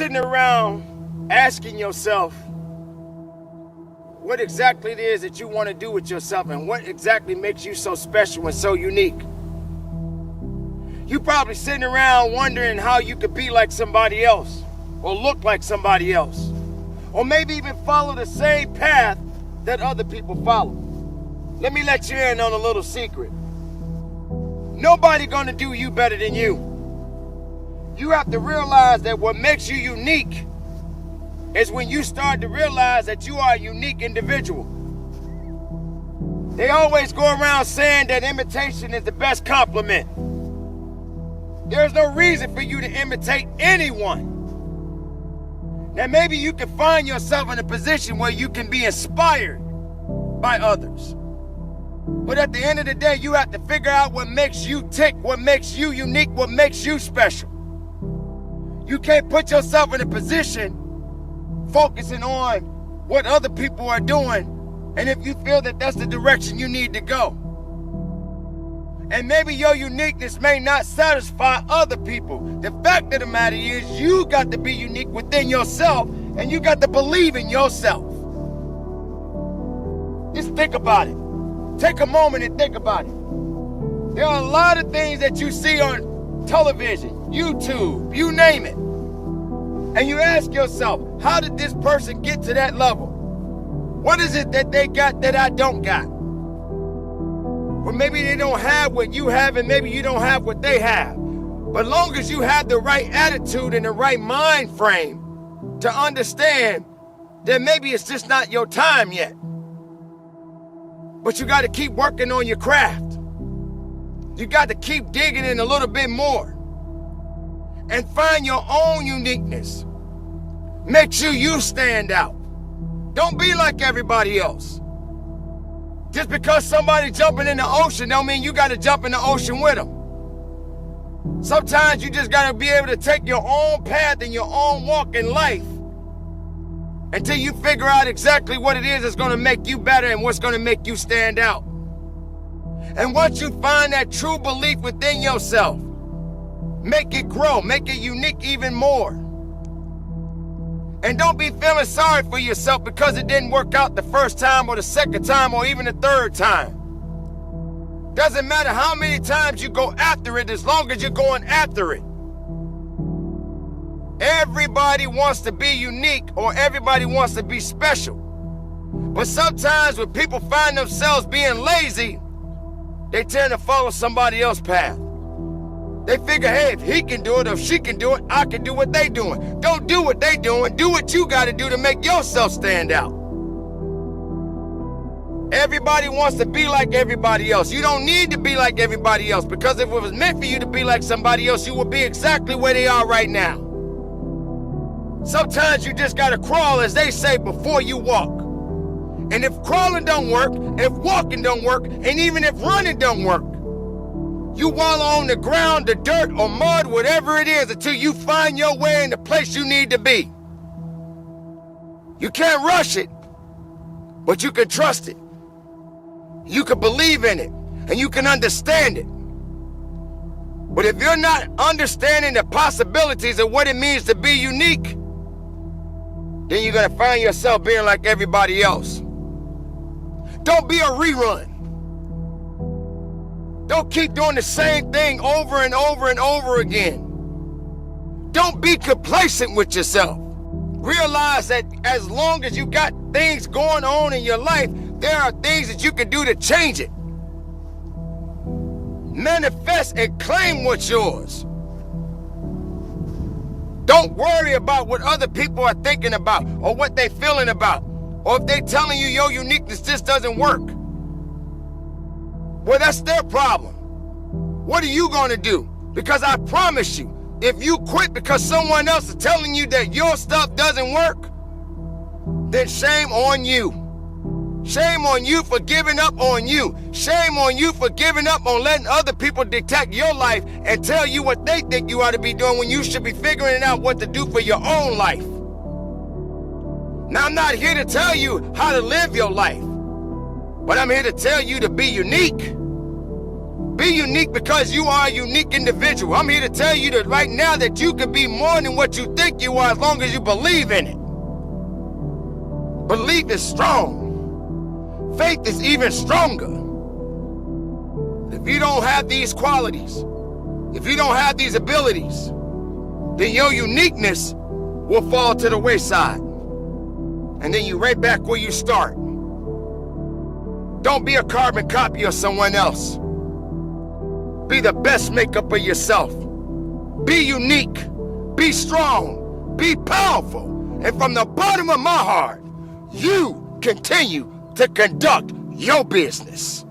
sitting around asking yourself what exactly it is that you want to do with yourself and what exactly makes you so special and so unique. You're probably sitting around wondering how you could be like somebody else or look like somebody else, or maybe even follow the same path that other people follow. Let me let you in on a little secret. Nobody gonna do you better than you. You have to realize that what makes you unique is when you start to realize that you are a unique individual. They always go around saying that imitation is the best compliment. There's no reason for you to imitate anyone. Now maybe you can find yourself in a position where you can be inspired by others. But at the end of the day, you have to figure out what makes you tick, what makes you unique, what makes you special. You can't put yourself in a position focusing on what other people are doing, and if you feel that that's the direction you need to go. And maybe your uniqueness may not satisfy other people. The fact of the matter is you got to be unique within yourself, and you got to believe in yourself. Just think about it. Take a moment and think about it. There are a lot of things that you see on television, YouTube, you name it. And you ask yourself, how did this person get to that level? What is it that they got that I don't got? Or maybe they don't have what you have, and maybe you don't have what they have. But long as you have the right attitude and the right mind frame to understand that maybe it's just not your time yet. But you got to keep working on your craft. You got to keep digging in a little bit more and find your own uniqueness. Make sure you stand out. Don't be like everybody else. Just because somebody jumping in the ocean don't mean you got to jump in the ocean with them. Sometimes you just got to be able to take your own path and your own walk in life until you figure out exactly what it is that's going to make you better and what's going to make you stand out. And once you find that true belief within yourself, make it grow, make it unique even more. And don't be feeling sorry for yourself because it didn't work out the first time or the second time or even the third time. Doesn't matter how many times you go after it, as long as you're going after it. Everybody wants to be unique, or everybody wants to be special. But sometimes when people find themselves being lazy, they tend to follow somebody else's path. They figure, hey, if he can do it, or if she can do it, I can do what they doing. Don't do what they doing. Do what you got to do to make yourself stand out. Everybody wants to be like everybody else. You don't need to be like everybody else, because if it was meant for you to be like somebody else, you would be exactly where they are right now. Sometimes you just got to crawl, as they say, before you walk. And if crawling don't work, if walking don't work, and even if running don't work, you wallow on the ground, the dirt or mud, whatever it is, until you find your way in the place you need to be. You can't rush it, but you can trust it. You can believe in it, and you can understand it. But if you're not understanding the possibilities of what it means to be unique, then you're going to find yourself being like everybody else. Don't be a rerun. Don't keep doing the same thing over and over and over again. Don't be complacent with yourself. Realize that as long as you got things going on in your life, there are things that you can do to change it. Manifest and claim what's yours. Don't worry about what other people are thinking about or what they're feeling about, or if they're telling you your uniqueness just doesn't work. Well, that's their problem. What are you going to do? Because I promise you, if you quit because someone else is telling you that your stuff doesn't work, then shame on you. Shame on you for giving up on you. Shame on you for giving up on letting other people dictate your life and tell you what they think you ought to be doing when you should be figuring out what to do for your own life. Now, I'm not here to tell you how to live your life, but I'm here to tell you to be unique. Be unique because you are a unique individual. I'm here to tell you that right now that you can be more than what you think you are as long as you believe in it. Belief is strong. Faith is even stronger. If you don't have these qualities, if you don't have these abilities, then your uniqueness will fall to the wayside. And then you're right back where you start. Don't be a carbon copy of someone else. Be the best makeup of yourself. Be unique. Be strong. Be powerful. And from the bottom of my heart, you continue to conduct your business.